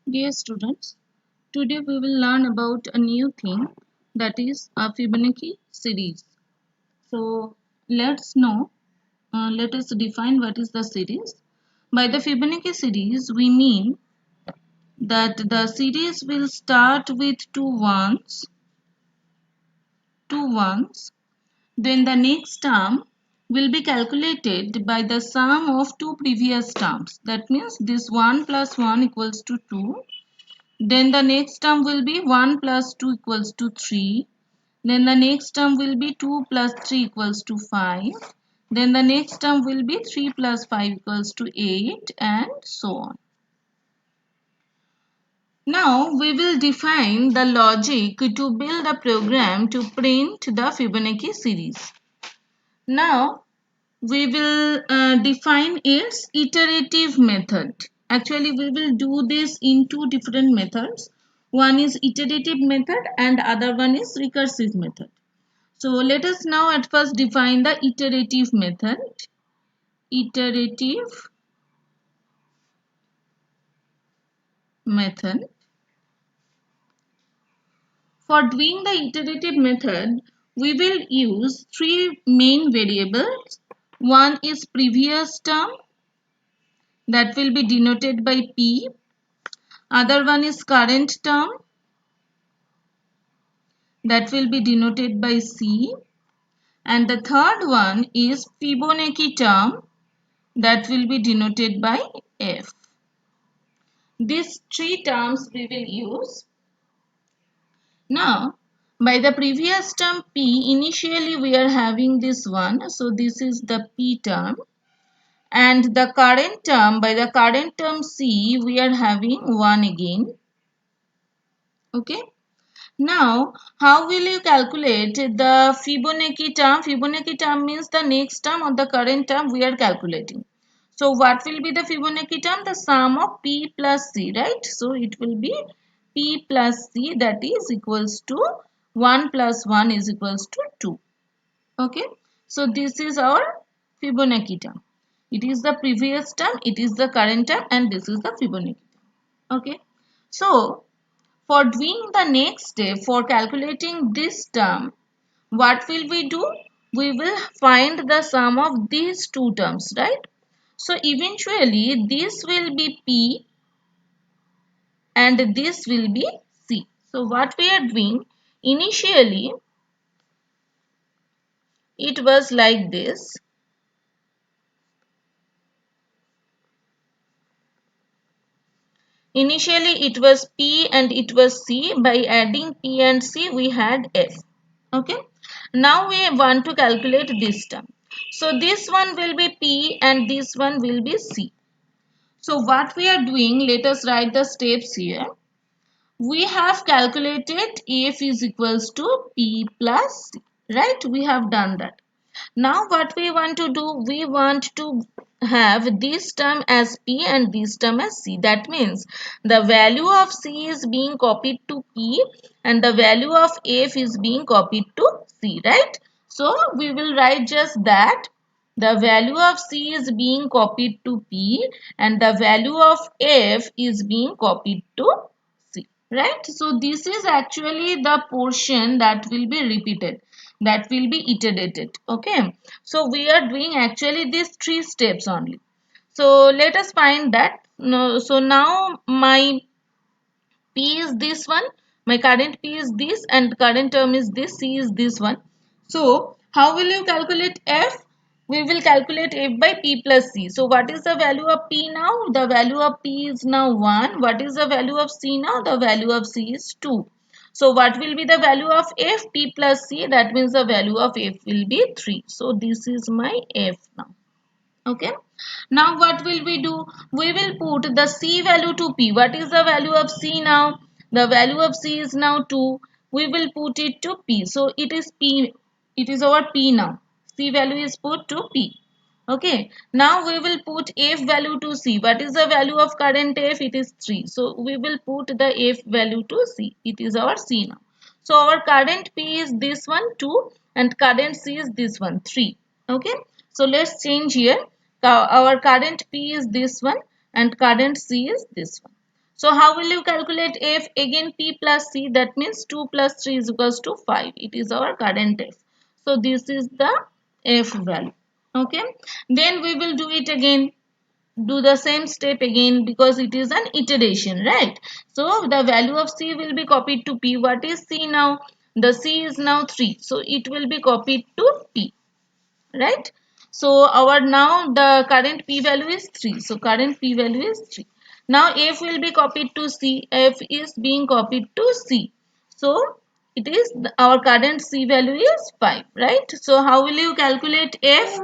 Dear students, today we will learn about a new thing, that is a Fibonacci series. So let us define what is the series. By the Fibonacci series, we mean that the series will start with two ones, then the next term will be calculated by the sum of two previous terms. That means this 1 plus 1 equals to 2. Then the next term will be 1 plus 2 equals to 3. Then the next term will be 2 plus 3 equals to 5. Then the next term will be 3 plus 5 equals to 8, and so on. Now we will define the logic to build a program to print the Fibonacci series. Now we will define its iterative method. Actually, we will do this in two different methods. One is iterative method and other one is recursive method. So let us now at first define the iterative method. Iterative method. For doing the iterative method, we will use three main variables. One is previous term, that will be denoted by P. Other one is current term, that will be denoted by C, and the third one is Fibonacci term, that will be denoted by F. These three terms we will use. Now by the previous term P, initially we are having this one, so this is the P term, and the current term, by the current term C, we are having 1 again. Okay. Now, how will you calculate the Fibonacci term? Fibonacci term means the next term or the current term we are calculating. So, what will be the Fibonacci term? The sum of P plus C, right? So, it will be P plus C, that is equals to 1 plus 1 is equals to 2. Okay. So, this is our Fibonacci term. It is the previous term, it is the current term, and this is the Fibonacci term. Okay. So, for doing the next step, for calculating this term, what will we do? We will find the sum of these two terms, right? So eventually this will be P and this will be C. So what we are doing, initially it was like this. Initially it was P and it was C. By adding P and C we had F. Okay. Now we want to calculate this term. So this one will be P and this one will be C. So what we are doing, let us write the steps here. We have calculated F is equals to P plus C. Right? We have done that. Now what we want to do, we want to have this term as P and this term as C. That means the value of C is being copied to P and the value of F is being copied to C, right? So we will write just that. The value of C is being copied to P and the value of F is being copied to C, right? So this is actually the portion that will be repeated, that will be iterated. Okay. So we are doing actually these three steps only. So let us find that. No, so now my P is this one, my current P is this, and current term is this, C is this one. So how will you calculate F? We will calculate F by P plus C. So what is the value of P now? The value of P is now 1. What is the value of C now? The value of C is 2. So what will be the value of F? P plus C, that means the value of F will be 3. So this is my F now. Okay. Now what will we do? We will put the C value to P. What is the value of C now? The value of C is now 2. We will put it to P. So it is P. It is our P now. C value is put to P. Okay. Now we will put F value to C. What is the value of current F? It is 3. So we will put the F value to C. It is our C now. So our current P is this one 2 and current C is this one 3. Okay. So let's change here. Our current P is this one and current C is this one. So how will you calculate f? Again p plus c, that means 2 plus 3 is equals to 5. It is our current f. So this is the f value. Okay. Then we will do it again. Do the same step again because it is an iteration, right? So the value of c will be copied to p. What is c now? The c is now 3. So it will be copied to p, right? So our now the current p value is 3, so current p value is 3. Now f will be copied to c. F is being copied to c, so it is our current c value is 5, right? So how will you calculate f?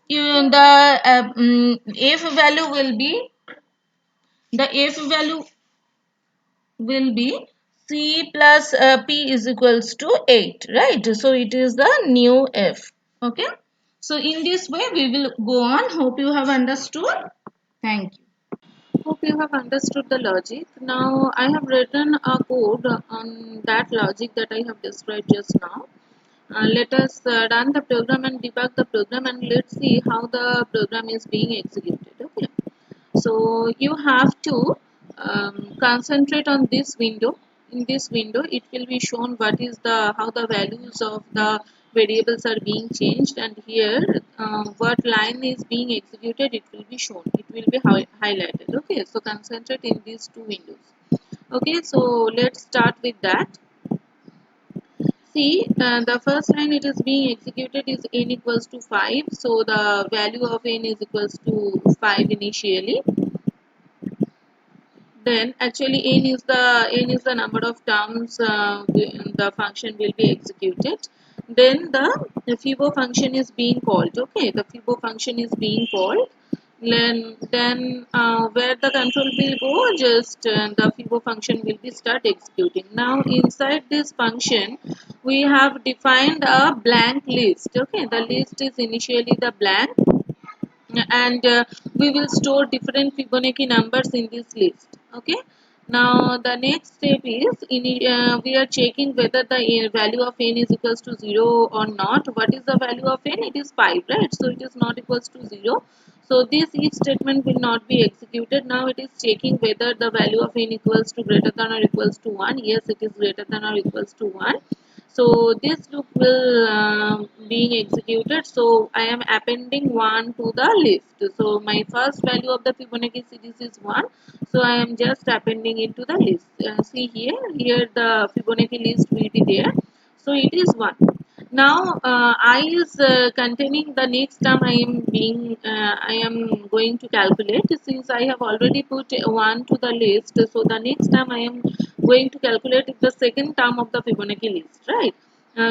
The f value will be, the f value will be c plus p is equals to 8, right? So it is the new f. Okay. So in this way we will go on. Hope you have understood. Thank you. Hope you have understood the logic. Now I have written a code on that logic that I have described just now. Let us run the program and debug the program, and let's see how the program is being executed. Okay. So you have to concentrate on this window. In this window it will be shown what is the how the values of the variables are being changed, and here what line is being executed, it will be shown, it will be highlighted. Okay, so concentrate in these two windows. Okay, so let's start with that. See, the first line it is being executed is n equals to 5, so the value of n is equals to 5 initially. Then actually n is the number of terms the function will be executed. Then the fibo function is being called. Okay, the fibo function is being called. Then where the control will go, just the fibo function will be start executing. Now inside this function we have defined a blank list. Okay, the list is initially the blank, and we will store different Fibonacci numbers in this list. Okay. Now the next step is we are checking whether the value of n is equals to 0 or not. What is the value of n? It is 5, right? So it is not equals to 0. So this if statement will not be executed. Now it is checking whether the value of n equals to greater than or equals to 1. Yes, it is greater than or equals to 1. So this loop will being executed. So I am appending 1 to the list. So my first value of the Fibonacci series is 1, so I am just appending it to the list. See here the Fibonacci list will be there, so it is 1. Now I is containing the next term I am going to calculate. Since I have already put 1 to the list, so the next term I am going to calculate is the second term of the Fibonacci list, right?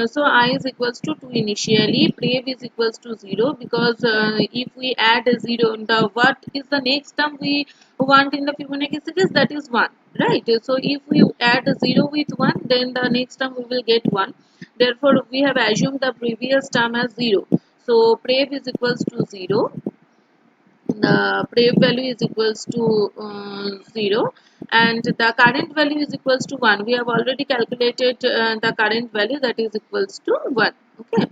So I is equals to 2 initially, prev is equals to 0, because if we add a 0, the what is the next term we want in the Fibonacci series, that is 1, right? So if we add a 0 with 1, then the next term we will get 1. Therefore we have assumed the previous term as 0. So prev is equals to 0, the prev value is equals to 0, and the current value is equals to 1. We have already calculated the current value, that is equals to 1. Okay,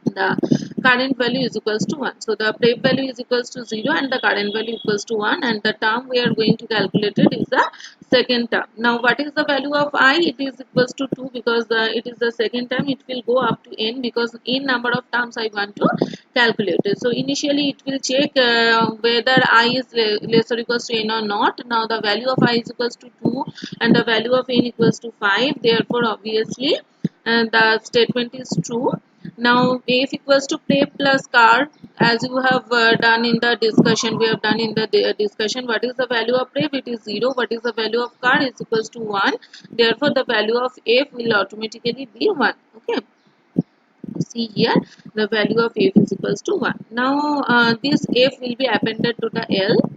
the current value is equals to 1. So the prep value is equals to 0 and the current value equals to 1, and the term we are going to calculate it is the second term. Now what is the value of I? It is equals to 2, because it is the second term. It will go up to n, because n number of terms I want to calculate it. So initially it will check whether I is less or equals to n or not. Now the value of I is equals to 2 and the value of n equals to 5. Therefore obviously the statement is true. Now f equals to play plus car, as you have done in the discussion, we have done in the discussion. What is the value of prep? It is 0. What is the value of car? Is equals to 1. Therefore the value of f will automatically be 1. Okay, see here the value of f is equals to 1. Now this f will be appended to the L.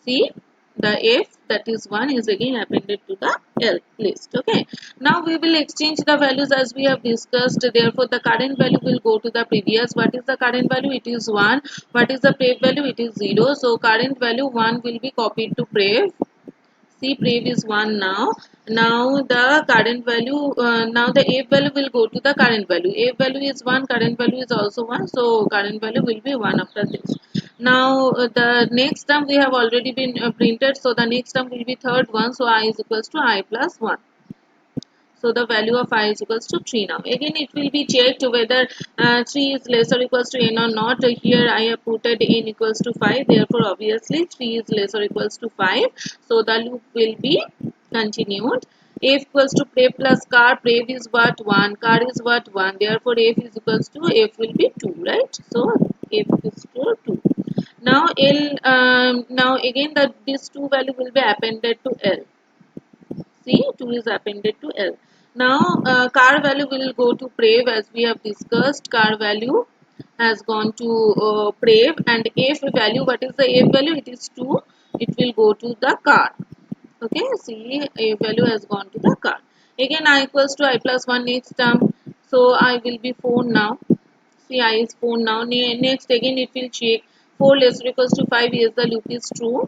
See, the f, that is 1, is again appended to the L list. Okay, now we will exchange the values as we have discussed. Therefore the current value will go to the previous. What is the current value? It is 1. What is the prev value? It is 0. So current value 1 will be copied to prev. See, prev is 1 now. Now the current value, now the f value will go to the current value. F value is 1, current value is also 1. So current value will be 1 after this. Now the next term we have already been printed, so the next term will be third one. So I is equals to I plus 1. So the value of I is equals to 3 now. Again it will be checked whether 3 is less or equals to n or not. Here I have put n equals to 5. Therefore obviously 3 is less or equals to 5. So the loop will be continued. F equals to prev plus car. Prev is what? 1. Car is what? 1. Therefore f is equals to f will be 2, right? So f is to 2. Now L now again that this 2 value will be appended to L. See, 2 is appended to L. Now, car value will go to Prev as we have discussed. Car value has gone to Prev, and F value, what is the F value? It is 2. It will go to the car. Okay, see, F value has gone to the car. Again, I equals to I plus 1 next term. So, I will be 4 now. See, I is 4 now. Next, again, it will check 4 less or equals to 5. Yes, the loop is true.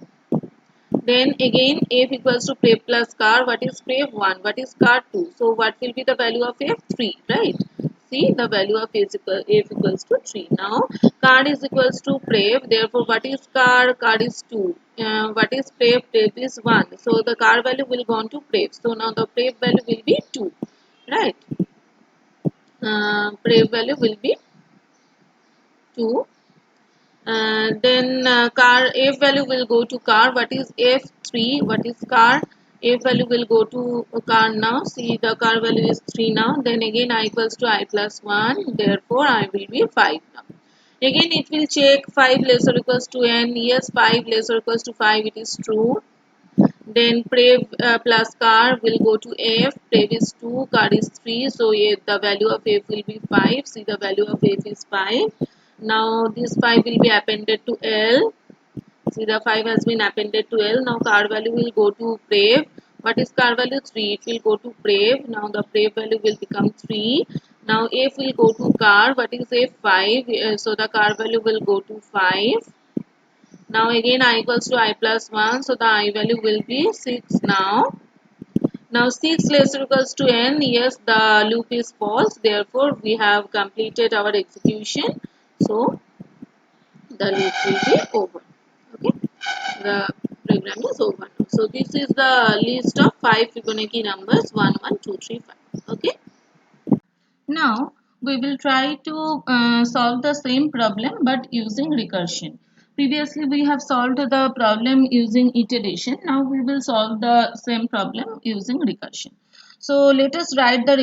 Then again f equals to prev plus car. What is prev? 1. What is car? 2. So what will be the value of f? 3. Right. See, the value of f equals to 3. Now car is equals to prev. Therefore what is car? Car is 2. What is prev? Prev is 1. So the car value will go on to prev. So now the prev value will be 2. Right. Prev value will be 2. Then car f value will go to car. What is f3? What is car? F value will go to car now. See, the car value is 3 now. Then again I equals to I plus 1. Therefore I will be 5 now. Again it will check 5 less or equals to n. Yes, 5 less or equals to 5. It is true. Then prev plus car will go to f. Prev is 2, car is 3. So yeah, the value of f will be 5. See, the value of f is 5. Now this 5 will be appended to L. See, the 5 has been appended to L. Now car value will go to prev. What is car value? 3. It will go to prev. Now the prev value will become 3. Now f will go to car. What is f? 5. So the car value will go to 5. Now again I equals to I plus 1. So the I value will be 6 now. Now 6 less or equals to n. Yes, the loop is false. Therefore we have completed our execution. So the loop will be over. Okay, the program is over. So this is the list of 5 Fibonacci numbers 1, 1, 2, 3, 5. Okay. Now we will try to solve the same problem but using recursion. Previously we have solved the problem using iteration. Now we will solve the same problem using recursion. So let us write the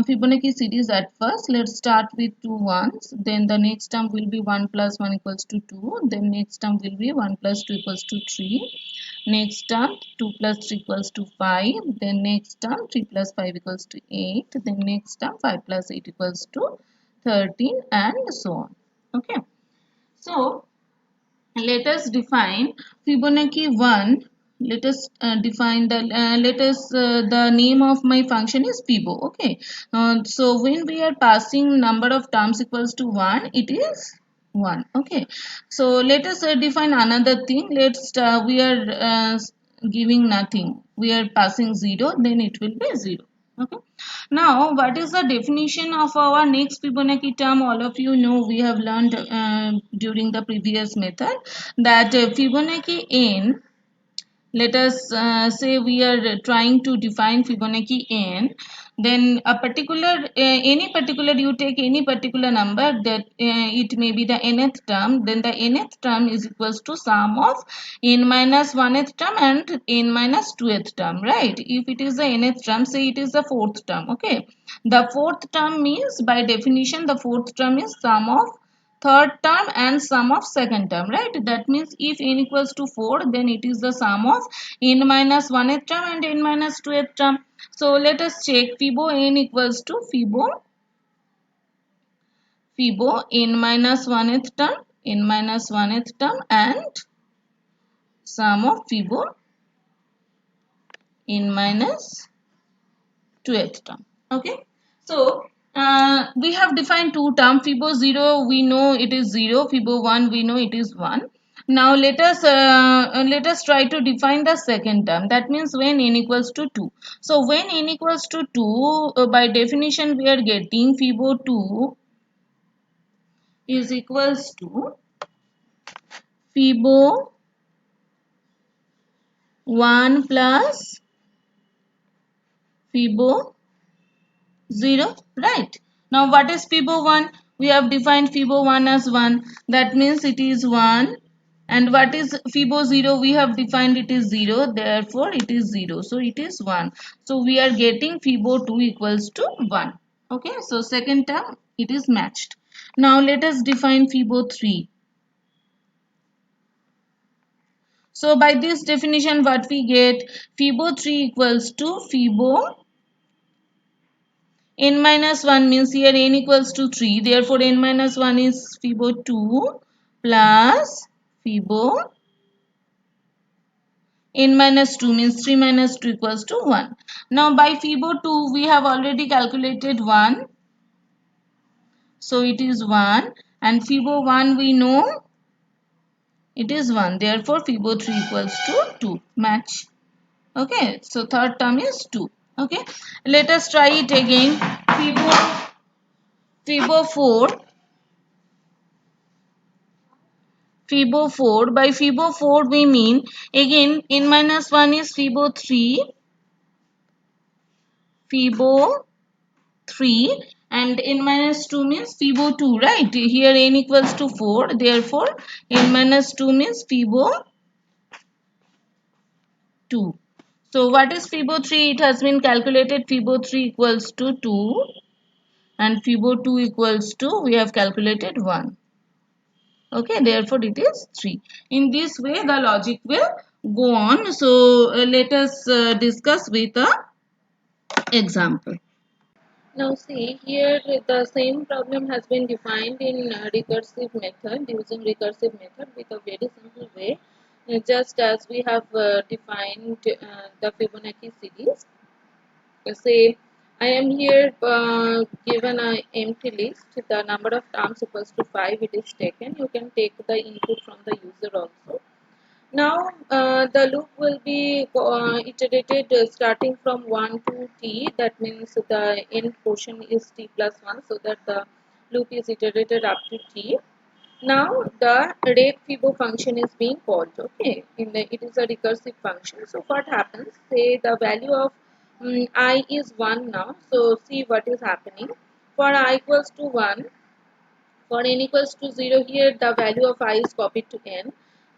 Fibonacci series at first. Let's start with two ones. Then the next term will be 1 plus 1 equals to 2. Then next term will be 1 plus 2 equals to 3. Next term 2 plus 3 equals to 5. Then next term 3 plus 5 equals to 8. Then next term 5 plus 8 equals to 13 and so on. Okay. So let us define Fibonacci 1. Let us define the the name of my function is Fibo. Okay. So when we are passing number of terms equals to 1, it is 1. Okay. So let us define another thing. We are giving nothing. We are passing 0, then it will be 0. Okay. Now, what is the definition of our next Fibonacci term? All of you know, we have learned during the previous method that Fibonacci n, let us say we are trying to define Fibonacci n, then a particular any particular, you take any particular number that it may be the nth term, then the nth term is equals to sum of n minus 1th term and n minus 2th term, right? If it is the nth term, say it is the fourth term. Okay, the fourth term means by definition the fourth term is sum of third term and sum of second term, right? That means if n equals to 4, then it is the sum of n minus 1th term and n minus 2th term. So let us check Fibo n equals to Fibo n minus 1th term, n minus 1th term and sum of Fibo n minus 2th term. Okay. So we have defined two terms. Fibo 0 we know it is 0. Fibo 1 we know it is 1. Now let us try to define the second term. That means when n equals to 2. So when n equals to 2, by definition we are getting Fibo 2 is equals to Fibo 1 plus Fibo 0, right? Now what is Fibo 1? We have defined Fibo 1 as 1. That means it is 1. And what is Fibo 0? We have defined it is 0. Therefore it is 0. So it is 1. So we are getting Fibo 2 equals to 1. Okay. So second term it is matched. Now let us define Fibo 3. So by this definition what we get, Fibo 3 equals to Fibo n minus 1 means here n equals to 3. Therefore n minus 1 is Fibo 2 plus Fibo n minus 2 means 3 minus 2 equals to 1. Now by Fibo 2 we have already calculated 1. So it is 1 and Fibo 1 we know it is 1. Therefore Fibo 3 equals to 2. Match. Okay. So third term is 2. Okay. Let us try it again. Fibo 4. Fibo 4. By Fibo 4 we mean again n minus 1 is Fibo 3. Fibo 3 and n minus 2 means Fibo 2, right? Here n equals to 4. Therefore n minus 2 means Fibo 2. So what is Fibo 3? It has been calculated. Fibo 3 equals to 2 and Fibo 2 equals to, we have calculated 1. Okay, therefore it is 3. In this way the logic will go on. So let us discuss with a example. Now see here the same problem has been defined in recursive method using recursive method with a very simple way, just as we have defined the Fibonacci series. Say I am here given a empty list, the number of terms equals to 5, it is taken. You can take the input from the user also. Now the loop will be iterated starting from 1 to t, that means the end portion is t plus 1, so that the loop is iterated up to t. Now the rate fibo function is being called. Okay, it is a recursive function. So what happens, say the value of I is 1 now. So see what is happening. For I equals to 1, for n equals to 0, here the value of I is copied to n.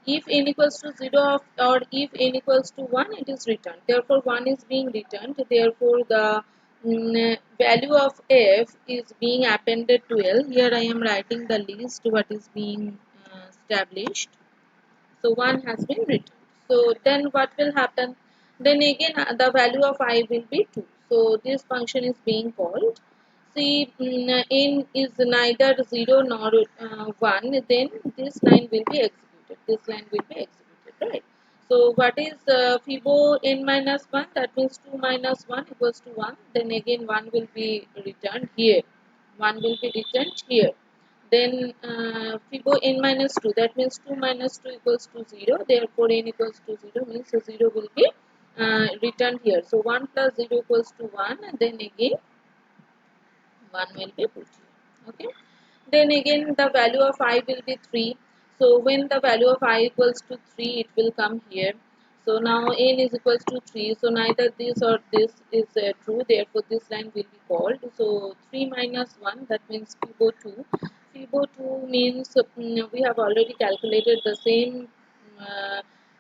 If n equals to 0 or if n equals to 1, it is returned. Therefore 1 is being returned. Therefore the value of f is being appended to L. Here I am writing the list what is being established. So 1 has been written. So then what will happen? Then again the value of I will be 2. So this function is being called. See n is neither 0 nor 1, then this line will be executed. This line will be executed, right? So what is Fibo n minus 1? That means 2 minus 1 equals to 1. Then again 1 will be returned here. 1 will be returned here. Then Fibo n minus 2, that means 2 minus 2 equals to 0. Therefore n equals to 0 means 0 will be returned here. So 1 plus 0 equals to 1, and then again 1 will be put here. Okay. Then again the value of I will be 3. So when the value of I equals to 3, it will come here. So now n is equals to 3. So neither this or this is true. Therefore this line will be called. So 3 minus 1, that means Fibo 2. Fibo 2 means we have already calculated the same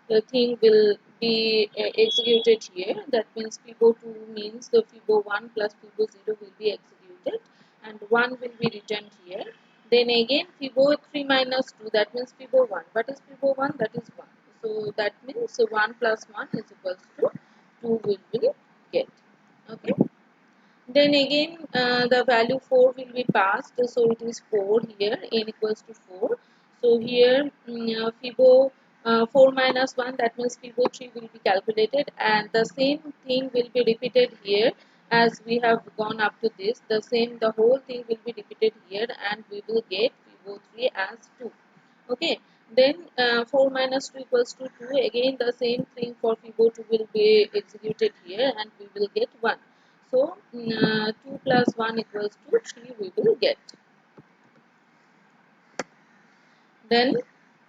the thing will be executed here. That means Fibo 2 means the Fibo 1 plus Fibo 0 will be executed and 1 will be returned here. Then again Fibo 3 minus 2, that means Fibo 1. What is Fibo 1? That is 1. So that means 1 plus 1 is equals to 2 will be get. Okay. Then again the value 4 will be passed, so it is 4 here, n equals to 4. So here Fibo 4 minus 1, that means Fibo 3 will be calculated, and the same thing will be repeated here as we have gone up to this. The whole thing will be repeated here, and we will get Fibo 3 as 2. Okay. Then 4 minus 2 equals to 2. Again the same thing for Fibo 2 will be executed here, and we will get 1. So 2 plus 1 equals to 3 we will get. Then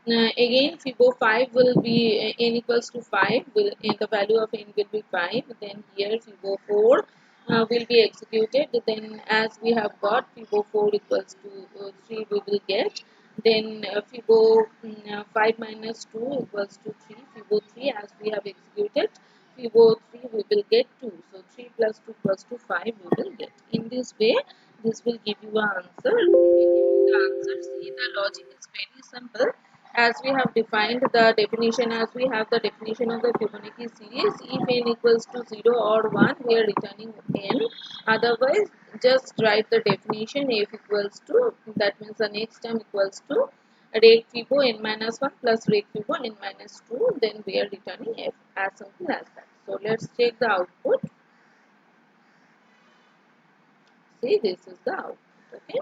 Again, Fibo 5 will be n equals to 5, will in the value of n will be 5. Then here Fibo 4 will be executed. Then as we have got Fibo 4 equals to 3, we will get. Then Fibo 5 minus 2 equals to 3. Fibo 3 as we have executed. Fibo 3 we will get 2. So 3 plus 2 plus 2 5 we will get. In this way, this will give you an answer. It will give you the answer. See, the logic is very simple. As we have defined the definition, as we have the definition of the Fibonacci series, if n equals to 0 or 1, we are returning n. Otherwise, just write the definition. F equals to, that means the next term equals to rake fibo n minus 1 plus rake fibo n minus 2, then we are returning f, as simple as that. So let's check the output. See, this is the output. Okay.